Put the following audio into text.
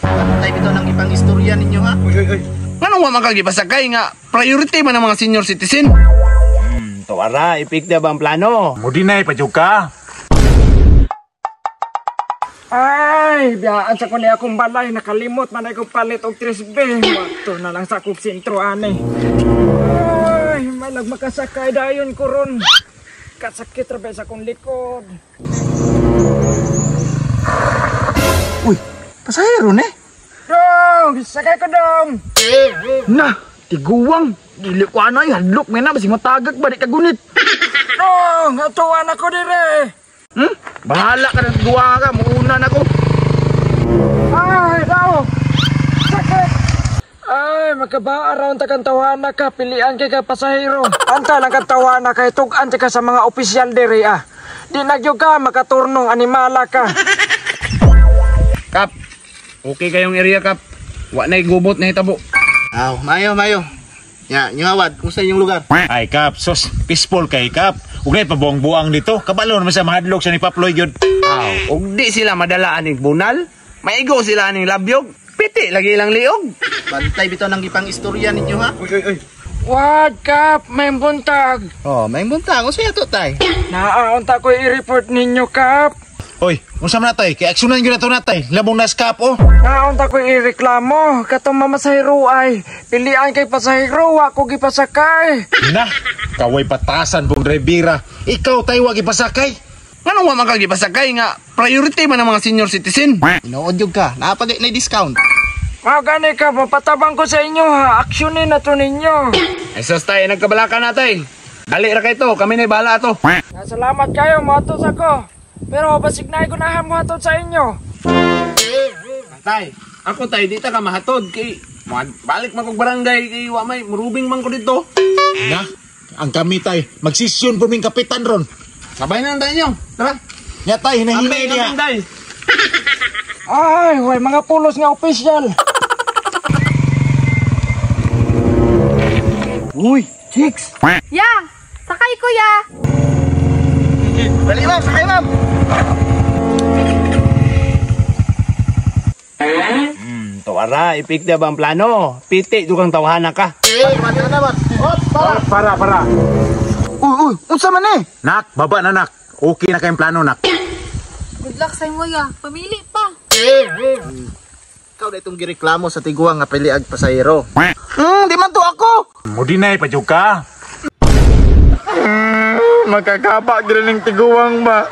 Bantay bitaw ng ibang istorya ninyo ha. Uy. Nganong wa makagipasakay nga priority man ang mga senior citizen? Tuwara, ipikda ba ang plano? Mudi na ipadyog ka. Ay, biyaan sa kundi akong balay, nakalimot man ako palit og 3B. Wato na lang sa akong sentro, ani. Ay, malag makasakay dayon ko ron. Kasakit rabay sa akong likod. Uy, pasahero ne? Dong, sakay ko dong. Na, tiguwang. Dili ko anay, hadlok may na, basing matagag ba, di kagunit. Dong, atuan ako dire. Bahala ka ng tiguwang ka, mauna na ko. Ay, daw. Sakit. Ay, magkabaaraw ta kang tawana ka, pilian kay ka pasahero. Anta lang kang tawana kay tugan ka sa mga opisyal dire ah. Di nagyo ka makaturnong animala ka. Kap, okay kayong area, Kap. Wa na'y gubot na hitabo. Aw, mayo. Ya, nyawad, kung sa inyong lugar? Ay Kap, sos peaceful kay Kap. Ug nay pabuang-buang dito. Kabalo naman sa mahadlok sa ni Paploy gyud. Og di sila madalaan ning bunal, maigo sila ning labyog. Piti lagi lang liog. Bantay bitaw ng ibang istorya ninyo ha. Uy. Wad kap, may buntag. Oh, may buntang, usa to tay. Naaunta ko i-report ninyo kap. Oy, unsa man natay? Kay aksyonan gyud nato natay. Labong nas Kap oh. Naaunta ko i-reklamo. Katong mamasahiro ay pilian kay pasahiro, wa ko gipasakay. Na, kaway patasan pong drivera. Ikaw tay wa gipasakay. Nganong wa makagipasakay nga priority man ang mga senior citizen? Inood ka, napagay na discount. Mga gani ka, mapatabang ko sa inyo ha. Aksyonin na to ninyo. Ay sus tay, nagkabalakan na tay. Dali ra kay to, kami na'y bahala to. Salamat kayo, motos ako. Pero basig na gunahan mo hatod sa inyo. Tay, ako tay, di ta ka mahatod kay balik man kog barangay kay wa may murubing man ko dito. Na, ang kami tay, magsisyon po ming kapitan ron. Sabay na tayo nyo. Tara. Nya tay, hinahinay Ambay niya. na tay. Ay, way mga pulos nga opisyal. Uy, chicks. Ya! Sakay kuya! Balik ma'am, sakay ma'am. Tuwara, ipikda ba ang plano? Piti, dukang tawahan ka. Para. Uy, unsa man eh? Nak, baba na nak. Okay na kayong plano nak. Good luck sa mo ya. Pamili pa. Ikaw na itong gireklamo sa tiguang nga piliag pasahero. Di man to ako. Mudi na ipadyog ka. Magkakapa, giling tiguwang ba?